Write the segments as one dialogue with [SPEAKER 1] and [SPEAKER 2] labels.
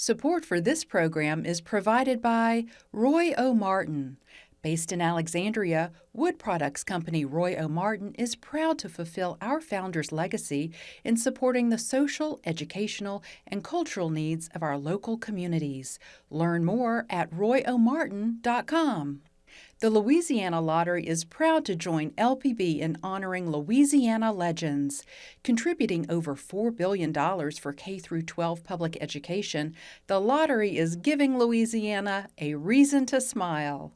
[SPEAKER 1] Support for this program is provided by Roy O. Martin. Based in Alexandria, wood products company Roy O. Martin is proud to fulfill our founder's legacy in supporting the social, educational, and cultural needs of our local communities. Learn more at royomartin.com. The Louisiana Lottery is proud to join LPB in honoring Louisiana Legends. Contributing over $4 billion for K-12 public education, the lottery is giving Louisiana a reason to smile.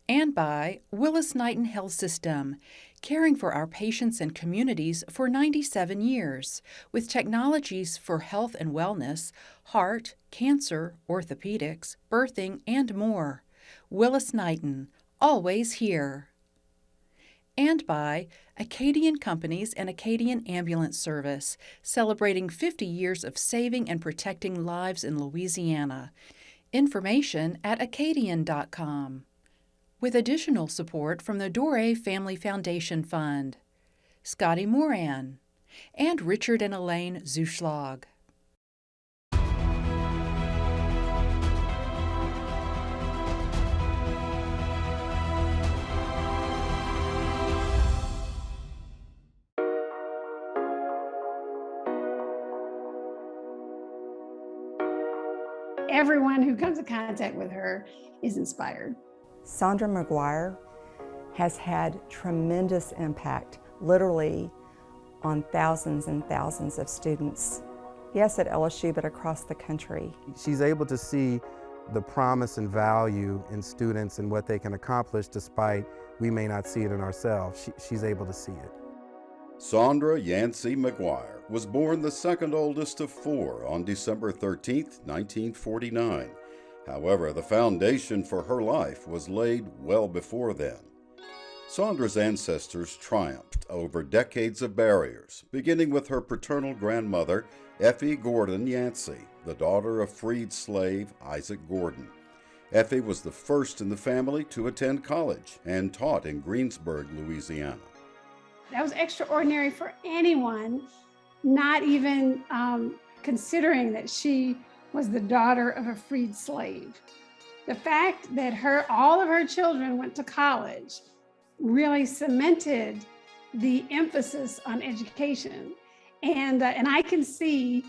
[SPEAKER 1] And by Willis-Knighton Health System, caring for our patients and communities for 97 years, with technologies for health and wellness, heart, cancer, orthopedics, birthing, and more. Willis-Knighton, always here. And by Acadian Companies and Acadian Ambulance Service, celebrating 50 years of saving and protecting lives in Louisiana. Information at acadian.com. With additional support from the Doré Family Foundation Fund, Scotty Moran, and Richard and Elaine Zuschlag.
[SPEAKER 2] Everyone who comes in contact with her is inspired.
[SPEAKER 3] Saundra McGuire has had tremendous impact, literally, on thousands and thousands of students. Yes, at LSU, but across the country.
[SPEAKER 4] She's able to see the promise and value in students and what they can accomplish despite we may not see it in ourselves. She's able to see it.
[SPEAKER 5] Saundra Yancy McGuire was born the second oldest of four on December 13, 1949. However, the foundation for her life was laid well before then. Saundra's ancestors triumphed over decades of barriers, beginning with her paternal grandmother, Effie Gordon Yancy, the daughter of freed slave Isaac Gordon. Effie was the first in the family to attend college and taught in Greensburg, Louisiana.
[SPEAKER 2] That was extraordinary for anyone, not even considering that she was the daughter of a freed slave. The fact that all of her children went to college really cemented the emphasis on education. And I can see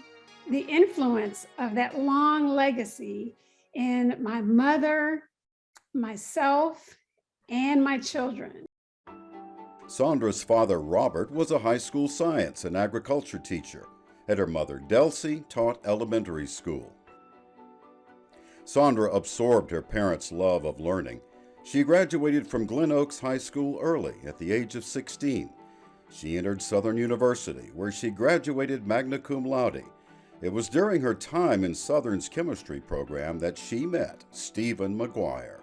[SPEAKER 2] the influence of that long legacy in my mother, myself, and my children.
[SPEAKER 5] Saundra's father, Robert, was a high school science and agriculture teacher, and her mother, Delcy, taught elementary school. Saundra absorbed her parents' love of learning. She graduated from Glen Oaks High School early, at the age of 16. She entered Southern University, where she graduated magna cum laude. It was during her time in Southern's chemistry program that she met Stephen McGuire.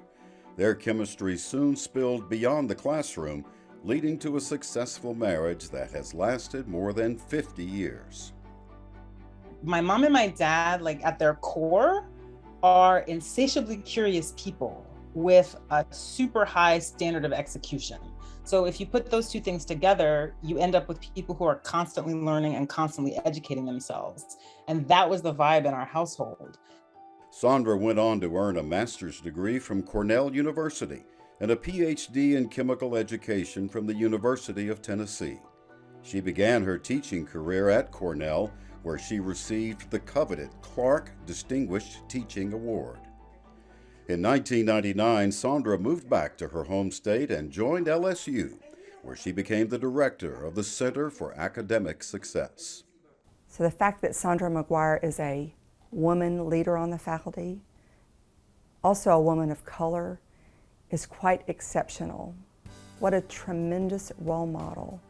[SPEAKER 5] Their chemistry soon spilled beyond the classroom, leading to a successful marriage that has lasted more than 50 years.
[SPEAKER 6] My mom and my dad, at their core, are insatiably curious people with a super high standard of execution. So if you put those two things together, you end up with people who are constantly learning and constantly educating themselves. And that was the vibe in our household.
[SPEAKER 5] Saundra went on to earn a master's degree from Cornell University and a PhD in chemical education from the University of Tennessee. She began her teaching career at Cornell, where she received the coveted Clark Distinguished Teaching Award. In 1999, Saundra moved back to her home state and joined LSU, where she became the director of the Center for Academic Success.
[SPEAKER 3] So the fact that Saundra McGuire is a woman leader on the faculty, also a woman of color, is quite exceptional. What a tremendous role model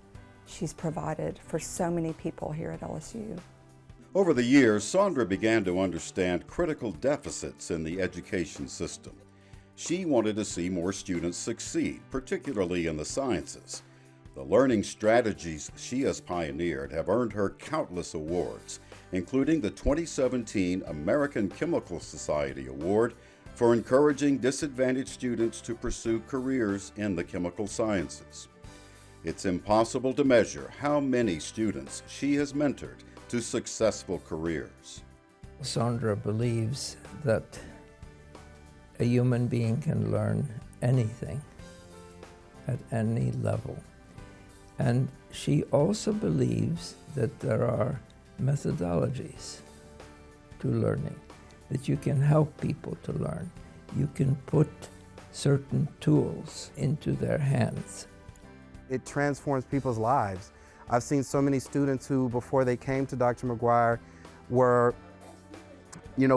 [SPEAKER 3] she's provided for so many people here at LSU.
[SPEAKER 5] Over the years, Saundra began to understand critical deficits in the education system. She wanted to see more students succeed, particularly in the sciences. The learning strategies she has pioneered have earned her countless awards, including the 2017 American Chemical Society Award for encouraging disadvantaged students to pursue careers in the chemical sciences. It's impossible to measure how many students she has mentored to successful careers.
[SPEAKER 7] Saundra believes that a human being can learn anything at any level. And she also believes that there are methodologies to learning, that you can help people to learn. You can put certain tools into their hands.
[SPEAKER 4] It transforms people's lives. I've seen so many students who, before they came to Dr. McGuire, were,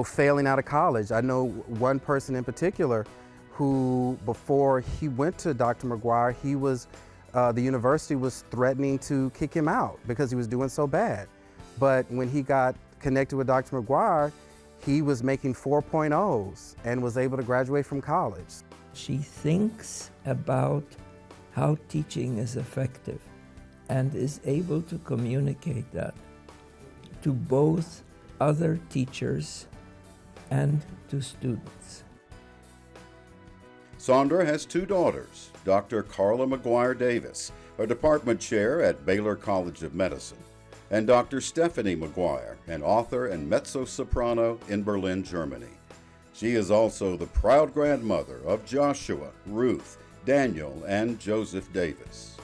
[SPEAKER 4] failing out of college. I know one person in particular who, before he went to Dr. McGuire, the university was threatening to kick him out because he was doing so bad. But when he got connected with Dr. McGuire, he was making 4.0s and was able to graduate from college.
[SPEAKER 7] She thinks about how teaching is effective and is able to communicate that to both other teachers and to students.
[SPEAKER 5] Saundra has two daughters, Dr. Carla McGuire Davis, a department chair at Baylor College of Medicine, and Dr. Stephanie McGuire, an author and mezzo-soprano in Berlin, Germany. She is also the proud grandmother of Joshua, Ruth, Daniel, and Joseph Davis.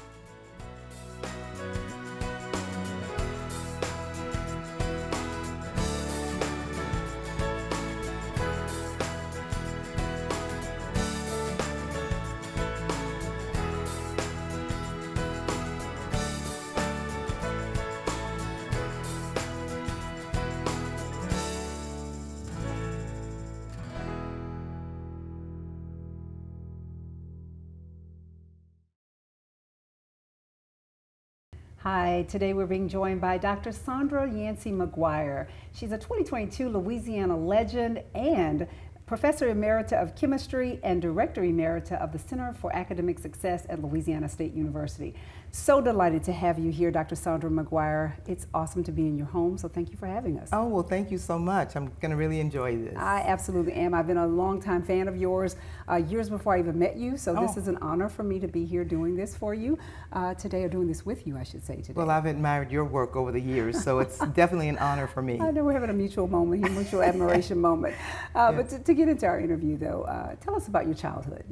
[SPEAKER 8] Hi, today we're being joined by Dr. Saundra Yancy McGuire. She's a 2022 Louisiana Legend and Professor Emerita of Chemistry and Director Emerita of the Center for Academic Success at Louisiana State University. So delighted to have you here, Dr. Saundra McGuire. It's awesome to be in your home, so thank you for having us.
[SPEAKER 9] Oh, well, thank you so much. I'm going to really enjoy this.
[SPEAKER 8] I absolutely am. I've been a longtime fan of yours years before I even met you, so this is an honor for me to be here doing this for you today, or doing this with you, I should say, today.
[SPEAKER 9] Well, I've admired your work over the years, so it's definitely an honor for me.
[SPEAKER 8] I know we're having a mutual moment, a mutual admiration moment. But to get into our interview, though, tell us about your childhood.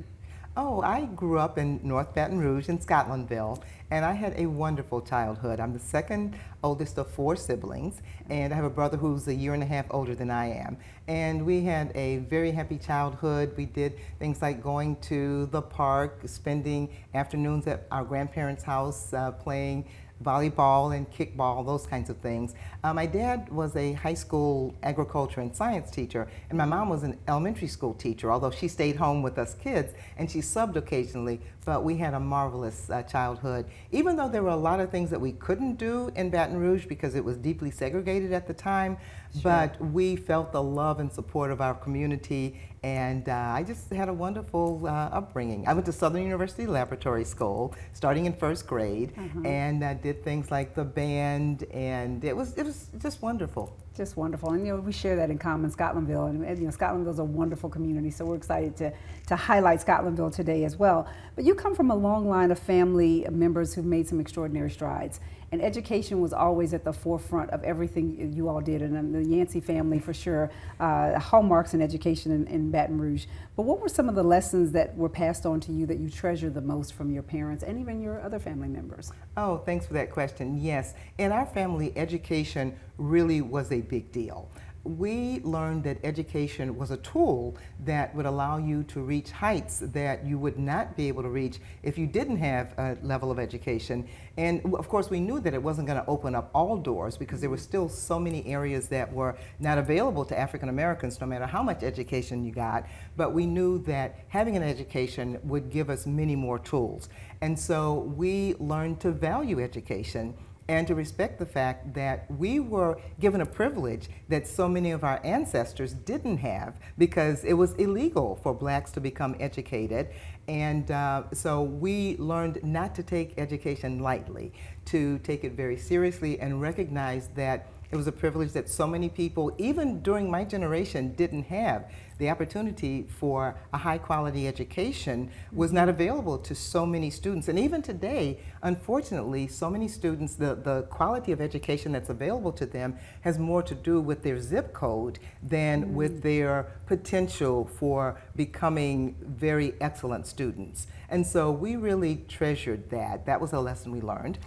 [SPEAKER 9] Oh, I grew up in North Baton Rouge in Scotlandville, and I had a wonderful childhood. I'm the second oldest of four siblings, and I have a brother who's a year and a half older than I am. And we had a very happy childhood. We did things like going to the park, spending afternoons at our grandparents' house, playing volleyball and kickball, those kinds of things. My dad was a high school agriculture and science teacher, and my mom was an elementary school teacher, although she stayed home with us kids, and she subbed occasionally, but we had a marvelous childhood. Even though there were a lot of things that we couldn't do in Baton Rouge because it was deeply segregated at the time, but we felt the love and support of our community, and I just had a wonderful upbringing. I went to Southern University Laboratory School, starting in first grade, and did things like the band, and it was just wonderful.
[SPEAKER 8] Just wonderful, and we share that in common, Scotlandville, and Scotlandville's a wonderful community, so we're excited to highlight Scotlandville today as well. But you come from a long line of family members who've made some extraordinary strides, and education was always at the forefront of everything you all did, and the Yancy family for sure, hallmarks in education in Baton Rouge. But what were some of the lessons that were passed on to you that you treasure the most from your parents and even your other family members?
[SPEAKER 9] Oh, thanks for that question. Yes, in our family, education really was a big deal. We learned that education was a tool that would allow you to reach heights that you would not be able to reach if you didn't have a level of education. And of course, we knew that it wasn't going to open up all doors because there were still so many areas that were not available to African Americans no matter how much education you got. But we knew that having an education would give us many more tools. And so we learned to value education and to respect the fact that we were given a privilege that so many of our ancestors didn't have because it was illegal for blacks to become educated. And so we learned not to take education lightly, to take it very seriously and recognize that It was a privilege that so many people, even during my generation, didn't have. The opportunity for a high quality education was not available to so many students. And even today, unfortunately, so many students, the quality of education that's available to them has more to do with their zip code than with their potential for becoming very excellent students. And so we really treasured that. That was a lesson we learned.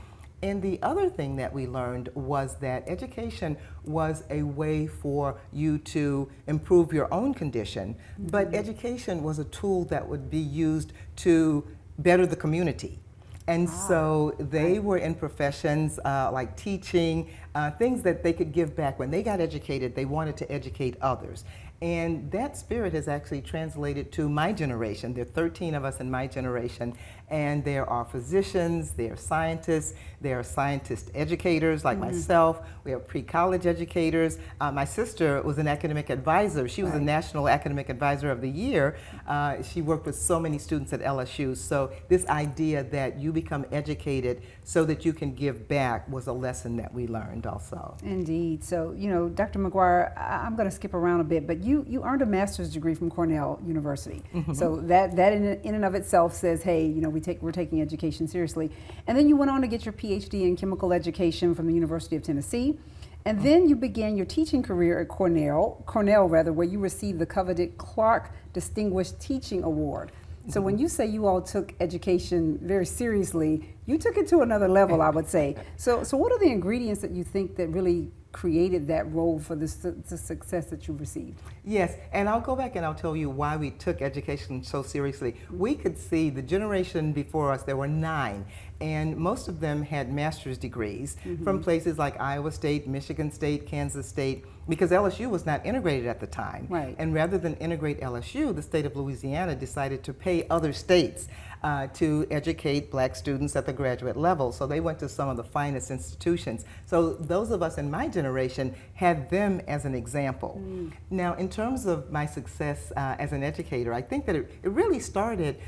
[SPEAKER 9] And the other thing that we learned was that education was a way for you to improve your own condition, but education was a tool that would be used to better the community. And so they were in professions like teaching, things that they could give back. When they got educated, they wanted to educate others. And that spirit has actually translated to my generation. There are 13 of us in my generation, and there are physicians, there are scientists, there are scientist educators like myself, we have pre-college educators. My sister was an academic advisor. She was a National Academic Advisor of the Year. She worked with so many students at LSU. So this idea that you become educated so that you can give back was a lesson that we learned also.
[SPEAKER 8] Indeed. So, you know, Dr. McGuire, I'm going to skip around a bit, but you earned a master's degree from Cornell University. So that in and of itself says, hey, you know, we're taking education seriously. And then you went on to get your PhD in chemical education from the University of Tennessee. And then you began your teaching career at Cornell, where you received the coveted Clark Distinguished Teaching Award. So when you say you all took education very seriously, you took it to another level, I would say. So what are the ingredients that you think that really created that role for the success that you received?
[SPEAKER 9] Yes, and I'll go back and I'll tell you why we took education so seriously. We could see the generation before us, there were 9, and most of them had master's degrees from places like Iowa State, Michigan State, Kansas State, because LSU was not integrated at the time.
[SPEAKER 8] Right.
[SPEAKER 9] And rather than integrate LSU, the state of Louisiana decided to pay other states to educate black students at the graduate level. So they went to some of the finest institutions. So those of us in my generation had them as an example. Now, in terms of my success as an educator, I think that it really started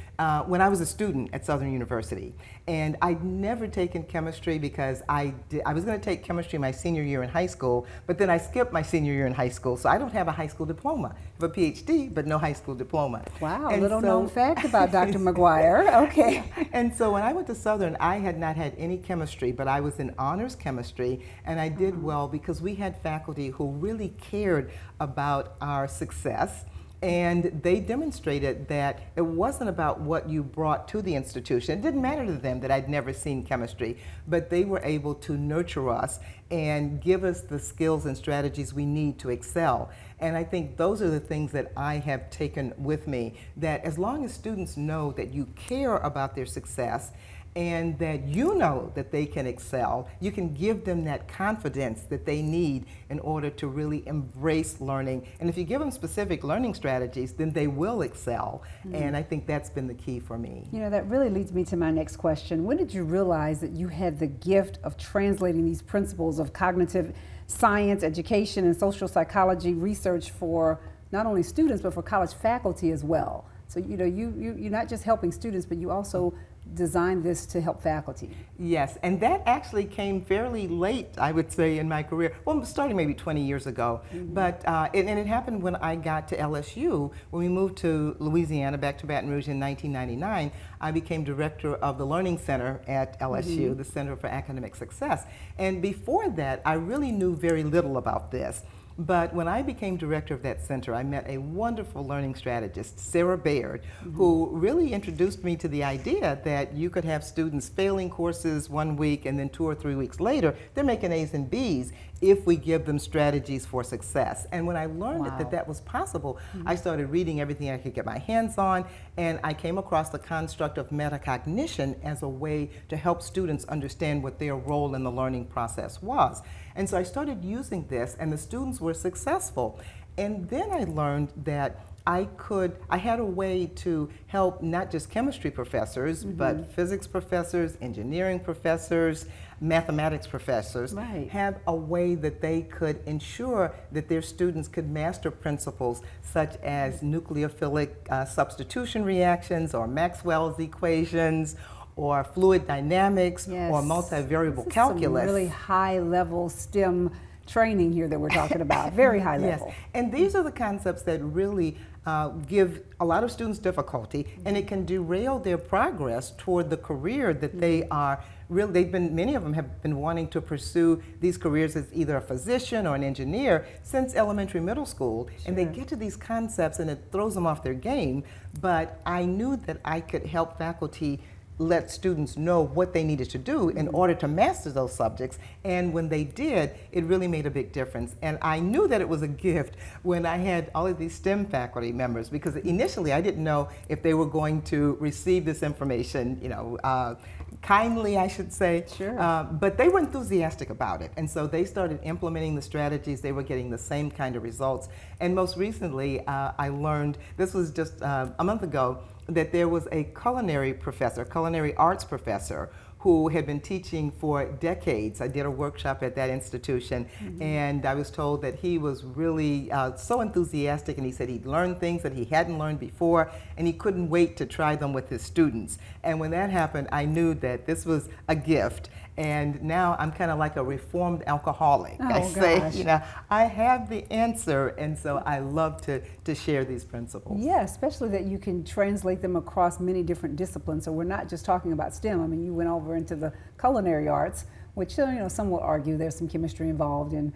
[SPEAKER 9] when I was a student at Southern University. And I'd never taken chemistry because I was going to take chemistry my senior year in high school, but then I skipped my senior year in high school, so I don't have a high school diploma. I have a PhD, but no high school diploma.
[SPEAKER 8] Wow, little known fact about Dr. McGuire. Okay.
[SPEAKER 9] And so when I went to Southern, I had not had any chemistry, but I was in honors chemistry, and I did well because we had faculty who really cared about our success. And they demonstrated that it wasn't about what you brought to the institution. It didn't matter to them that I'd never seen chemistry, but they were able to nurture us and give us the skills and strategies we need to excel. And I think those are the things that I have taken with me, that as long as students know that you care about their success and that you know that they can excel, you can give them that confidence that they need in order to really embrace learning. And if you give them specific learning strategies, then they will excel. And I think that's been the key for me.
[SPEAKER 8] You know, that really leads me to my next question. When did you realize that you had the gift of translating these principles of cognitive science, education, and social psychology research for not only students, but for college faculty as well? So, you know, you're not just helping students, but you also designed this to help faculty.
[SPEAKER 9] Yes, and that actually came fairly late, I would say, in my career. Well, starting maybe 20 years ago. But and it happened when I got to LSU. When we moved to Louisiana, back to Baton Rouge in 1999, I became director of the Learning Center at LSU, the Center for Academic Success. And before that, I really knew very little about this. But when I became director of that center, I met a wonderful learning strategist, Sarah Baird, who really introduced me to the idea that you could have students failing courses one week and then 2 or 3 weeks later, they're making A's and B's if we give them strategies for success. And when I learned that was possible, I started reading everything I could get my hands on, and I came across the construct of metacognition as a way to help students understand what their role in the learning process was. And so I started using this, and the students were successful. And then I learned that I had a way to help not just chemistry professors, but physics professors, engineering professors, mathematics professors, have a way that they could ensure that their students could master principles such as nucleophilic substitution reactions or Maxwell's equations or fluid dynamics or multivariable calculus.
[SPEAKER 8] Some really high-level STEM training here that we're talking about, very high level.
[SPEAKER 9] Yes, and these are the concepts that really give a lot of students difficulty, and it can derail their progress toward the career that they are really, many of them have been wanting to pursue these careers as either a physician or an engineer since elementary, middle school, and they get to these concepts and it throws them off their game. But I knew that I could help faculty let students know what they needed to do in order to master those subjects, and when they did, it really made a big difference. And I knew that it was a gift when I had all of these STEM faculty members, because initially I didn't know if they were going to receive this information, kindly, I should say.
[SPEAKER 8] Sure.
[SPEAKER 9] But they were enthusiastic about it, and so they started implementing the strategies. They were getting the same kind of results. And most recently, I learned, this was just a month ago, that there was a culinary professor, culinary arts professor, who had been teaching for decades. I did a workshop at that institution, and I was told that he was really so enthusiastic, and he said he'd learned things that he hadn't learned before, and he couldn't wait to try them with his students. And when that happened, I knew that this was a gift. And now I'm kind of like a reformed alcoholic.
[SPEAKER 8] Oh,
[SPEAKER 9] I say,
[SPEAKER 8] gosh.
[SPEAKER 9] I have the answer, and so I love to share these principles.
[SPEAKER 8] Yeah, especially that you can translate them across many different disciplines. So we're not just talking about STEM. I mean, you went over into the culinary arts, which some will argue there's some chemistry involved in,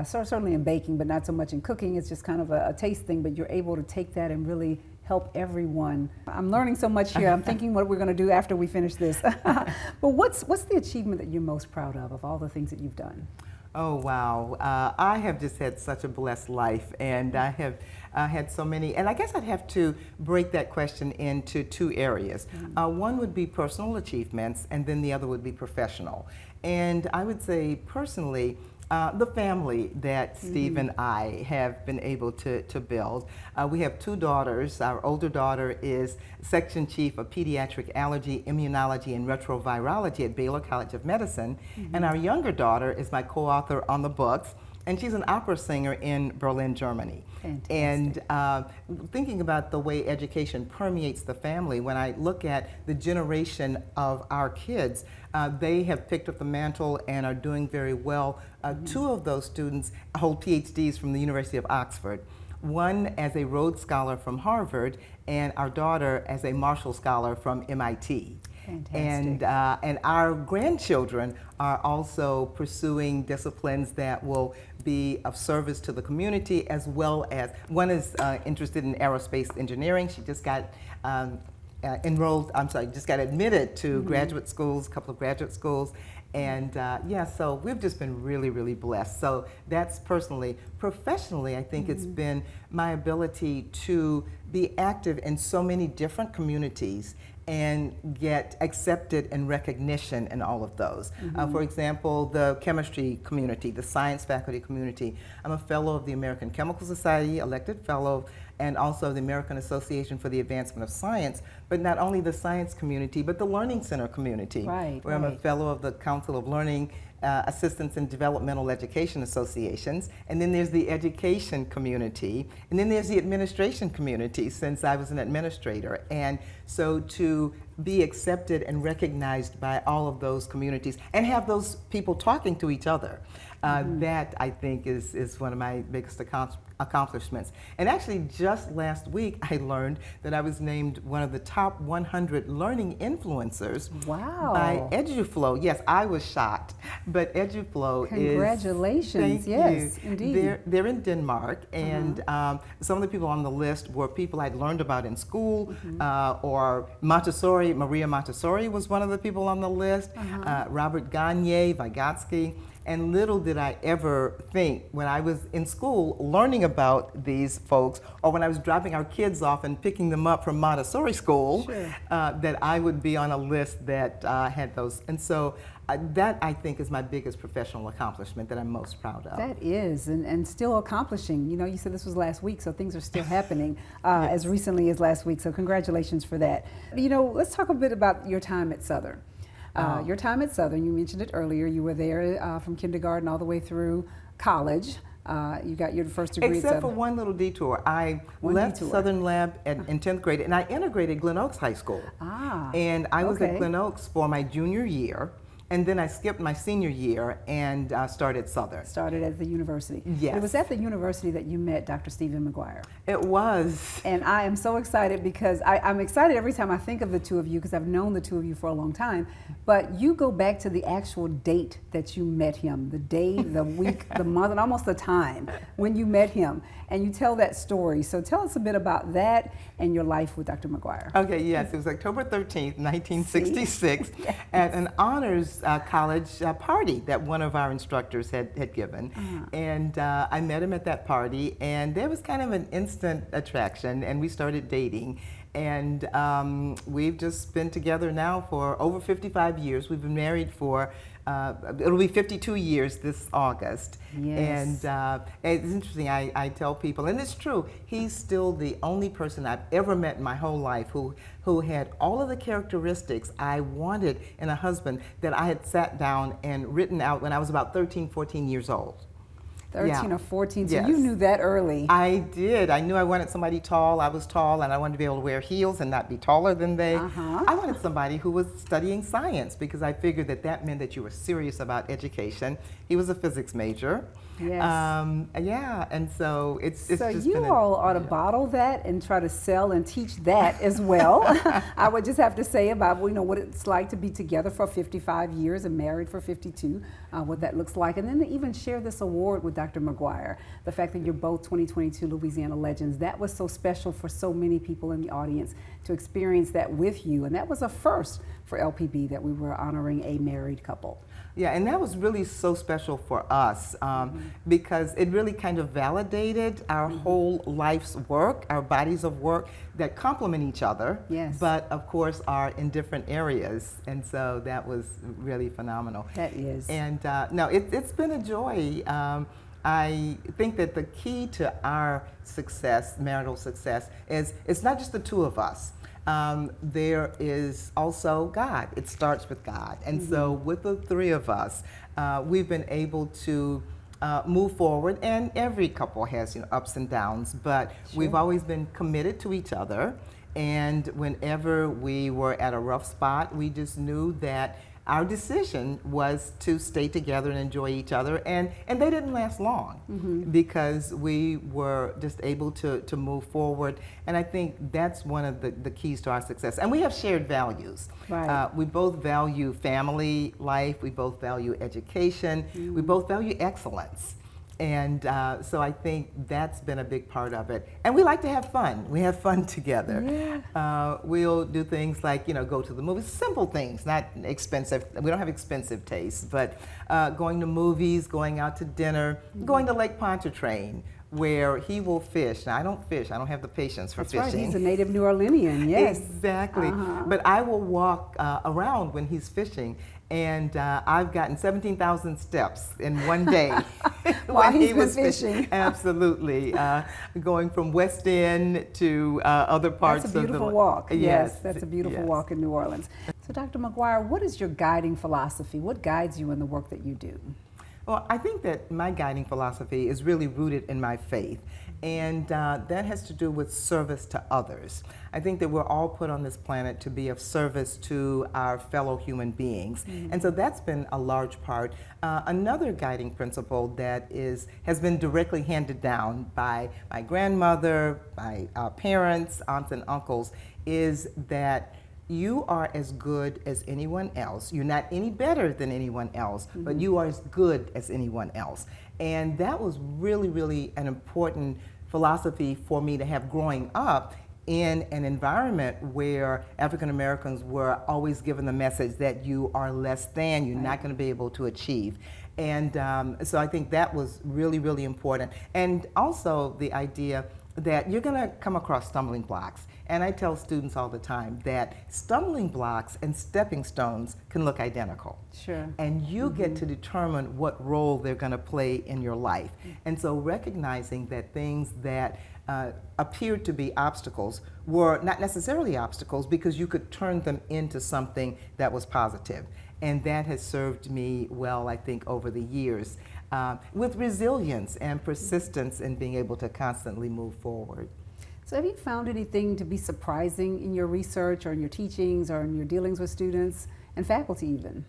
[SPEAKER 8] certainly in baking, but not so much in cooking. It's just kind of a taste thing, but you're able to take that and really help everyone. I'm learning so much here. I'm thinking what we're going to do after we finish this. But what's the achievement that you're most proud of all the things that you've done?
[SPEAKER 9] Oh, wow. I have just had such a blessed life, and I have had so many, and I guess I'd have to break that question into two areas. One would be personal achievements, and then the other would be professional. And I would say personally, the family that Steve and I have been able to build. We have two daughters. Our older daughter is Section Chief of Pediatric Allergy, Immunology, and Retrovirology at Baylor College of Medicine. And our younger daughter is my co-author on the books, and she's an opera singer in Berlin, Germany.
[SPEAKER 8] Fantastic.
[SPEAKER 9] And thinking about the way education permeates the family, when I look at the generation of our kids, they have picked up the mantle and are doing very well. Two of those students hold PhDs from the University of Oxford. One as a Rhodes Scholar from Harvard, and our daughter as a Marshall Scholar from MIT.
[SPEAKER 8] Fantastic.
[SPEAKER 9] And our grandchildren are also pursuing disciplines that will be of service to the community, as well as one is interested in aerospace engineering. She just got just got admitted to graduate schools, a couple of graduate schools. And so we've just been really, really blessed. So that's personally. Professionally, I think it's been my ability to be active in so many different communities and get accepted and recognition in all of those. For example, the chemistry community, the science faculty community. I'm a fellow of the American Chemical Society, elected fellow, and also the American Association for the Advancement of Science, but not only the science community, but the Learning Center community, where I'm a fellow of the Council of Learning Assistance and Developmental Education Associations, and then there's the education community, and then there's the administration community, since I was an administrator. And so to be accepted and recognized by all of those communities and have those people talking to each other, that I think is one of my biggest accomplishments. And actually just last week I learned that I was named one of the top 100 learning influencers by EduFlow. Yes, I was shocked, but EduFlow
[SPEAKER 8] Congratulations. Yes, indeed.
[SPEAKER 9] They're in Denmark, and some of the people on the list were people I'd learned about in school, or Montessori. Maria Montessori was one of the people on the list, Robert Gagne, Vygotsky. And little did I ever think when I was in school learning about these folks, or when I was dropping our kids off and picking them up from Montessori school, that I would be on a list that had those. And so that, I think, is my biggest professional accomplishment that I'm most proud of.
[SPEAKER 8] That is, and still accomplishing. You know, you said this was last week, so things are still happening as recently as last week. So congratulations for that. You know, let's talk a bit about your time at Southern. Your time at Southern, you mentioned it earlier, you were there from kindergarten all the way through college. You got your first degree
[SPEAKER 9] Except for one little detour. I left Southern Lab in 10th grade, and I integrated Glen Oaks High School. And I was at Glen Oaks for my junior year. And then I skipped my senior year and started Southern.
[SPEAKER 8] Started at the university.
[SPEAKER 9] Yes.
[SPEAKER 8] It was at the university that you met Dr. Stephen McGuire.
[SPEAKER 9] It was.
[SPEAKER 8] And I am so excited because I'm excited every time I think of the two of you, because I've known the two of you for a long time. But you go back to the actual date that you met him, the day, the week, the month, and almost the time when you met him. And you tell that story. So tell us a bit about that and your life with Dr. McGuire.
[SPEAKER 9] Okay, yes, it was October 13th, 1966, yes. At an honors college party that one of our instructors had given. And I met him at that party, and there was kind of an instant attraction, and we started dating. And we've just been together now for over 55 years. We've been married for, it'll be 52 years this August.
[SPEAKER 8] Yes.
[SPEAKER 9] And it's interesting, I tell people, and it's true, he's still the only person I've ever met in my whole life who had all of the characteristics I wanted in a husband that I had sat down and written out when I was about 13, 14 years old.
[SPEAKER 8] 13 or 14, so
[SPEAKER 9] yes.
[SPEAKER 8] You knew that early.
[SPEAKER 9] I did. I knew I wanted somebody tall. I was tall, and I wanted to be able to wear heels and not be taller than they. I wanted somebody who was studying science because I figured that meant that you were serious about education. He was a physics major.
[SPEAKER 8] Yes.
[SPEAKER 9] Yeah, and so it's
[SPEAKER 8] so
[SPEAKER 9] just
[SPEAKER 8] you all ought to bottle that and try to sell and teach that as well. I would just have to say about what it's like to be together for 55 years and married for 52, what that looks like, and then to even share this award with Dr. McGuire. The fact that you're both 2022 Louisiana Legends, that was so special for so many people in the audience to experience that with you, and that was a first for LPB that we were honoring a married couple.
[SPEAKER 9] Yeah, and that was really so special for us because it really kind of validated our whole life's work, our bodies of work that complement each other,
[SPEAKER 8] yes.
[SPEAKER 9] But of course are in different areas. And so that was really phenomenal.
[SPEAKER 8] That is.
[SPEAKER 9] And no, it's been a joy. I think that the key to our success, marital success, is it's not just the two of us. There is also God. It starts with God. And so with the three of us, we've been able to move forward, and every couple has ups and downs, but we've always been committed to each other. And whenever we were at a rough spot, we just knew that our decision was to stay together and enjoy each other, and they didn't last long because we were just able to move forward, and I think that's one of the keys to our success. And we have shared values.
[SPEAKER 8] Right.
[SPEAKER 9] We both value family life, we both value education, we both value excellence. And so I think that's been a big part of it. And we like to have fun. We have fun together.
[SPEAKER 8] Yeah.
[SPEAKER 9] We'll do things like, go to the movies, simple things, not expensive. We don't have expensive tastes, but going to movies, going out to dinner, going to Lake Pontchartrain, where he will fish. Now, I don't fish. I don't have the patience for fishing.
[SPEAKER 8] That's right. He's a native New Orleanian, yes.
[SPEAKER 9] Exactly. But I will walk around when he's fishing, and I've gotten 17,000 steps in one day
[SPEAKER 8] while
[SPEAKER 9] when
[SPEAKER 8] he
[SPEAKER 9] was
[SPEAKER 8] fishing.
[SPEAKER 9] Absolutely. Going from West End to other parts of the...
[SPEAKER 8] That's a beautiful walk.
[SPEAKER 9] Yes,
[SPEAKER 8] that's a beautiful walk in New Orleans. So Dr. McGuire, what is your guiding philosophy? What guides you in the work that you do?
[SPEAKER 9] Well, I think that my guiding philosophy is really rooted in my faith, and that has to do with service to others. I think that we're all put on this planet to be of service to our fellow human beings, and so that's been a large part. Another guiding principle that has been directly handed down by my grandmother, my parents, aunts and uncles, is that you are as good as anyone else. You're not any better than anyone else, but you are as good as anyone else. And that was really, really an important philosophy for me to have growing up in an environment where African Americans were always given the message that you are less than, you're not going to be able to achieve. And so I think that was really, really important. And also the idea that you're going to come across stumbling blocks. And I tell students all the time that stumbling blocks and stepping stones can look identical.
[SPEAKER 8] Sure.
[SPEAKER 9] And you get to determine what role they're going to play in your life. And so recognizing that things that appeared to be obstacles were not necessarily obstacles because you could turn them into something that was positive. And that has served me well, I think, over the years, with resilience and persistence in being able to constantly move forward.
[SPEAKER 8] So have you found anything to be surprising in your research or in your teachings or in your dealings with students and faculty even?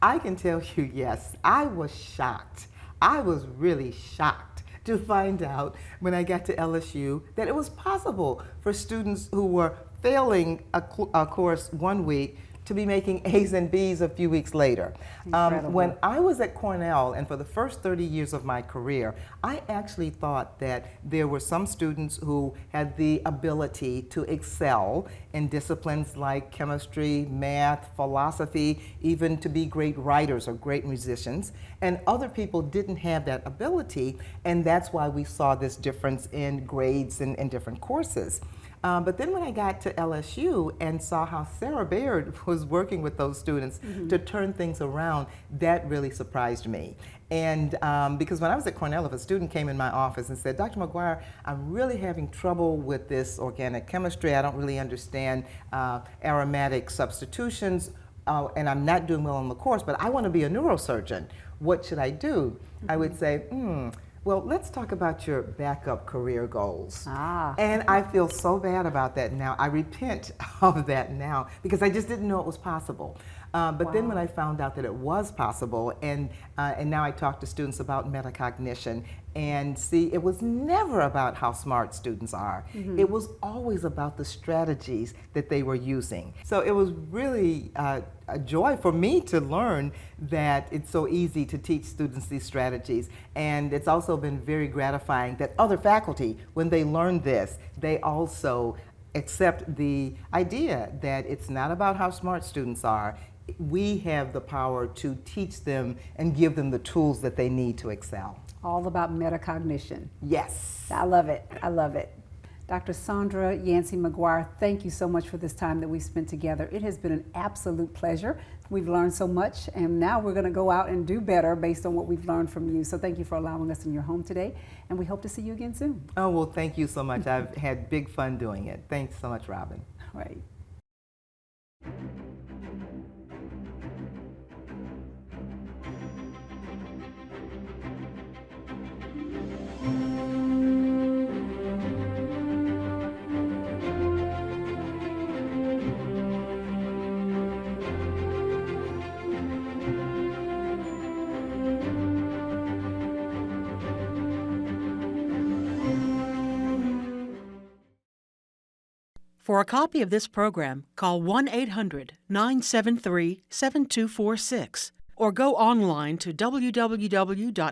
[SPEAKER 9] I can tell you, yes, I was shocked. I was really shocked to find out when I got to LSU that it was possible for students who were failing a course one week to be making A's and B's a few weeks later. When I was at Cornell, and for the first 30 years of my career, I actually thought that there were some students who had the ability to excel in disciplines like chemistry, math, philosophy, even to be great writers or great musicians, and other people didn't have that ability, and that's why we saw this difference in grades in different courses. But then when I got to LSU and saw how Sarah Baird was working with those students to turn things around, that really surprised me. And because when I was at Cornell, if a student came in my office and said, Dr. McGuire, I'm really having trouble with this organic chemistry, I don't really understand aromatic substitutions, and I'm not doing well on the course, but I want to be a neurosurgeon. What should I do? I would say, well, let's talk about your backup career goals. And I feel so bad about that now. I repent of that now because I just didn't know it was possible. But then when I found out that it was possible, and now I talk to students about metacognition, and see, it was never about how smart students are. It was always about the strategies that they were using. So it was really a joy for me to learn that it's so easy to teach students these strategies. And it's also been very gratifying that other faculty, when they learn this, they also accept the idea that it's not about how smart students are. We have the power to teach them and give them the tools that they need to excel.
[SPEAKER 8] All about metacognition.
[SPEAKER 9] Yes.
[SPEAKER 8] I love it. I love it. Dr. Saundra Yancy McGuire, thank you so much for this time that we spent together. It has been an absolute pleasure. We've learned so much, and now we're going to go out and do better based on what we've learned from you. So thank you for allowing us in your home today, and we hope to see you again soon.
[SPEAKER 9] Oh, well, thank you so much. I've had big fun doing it. Thanks so much, Robin.
[SPEAKER 8] All right.
[SPEAKER 10] For a copy of this program, call 1-800-973-7246 or go online to www.lpb.org.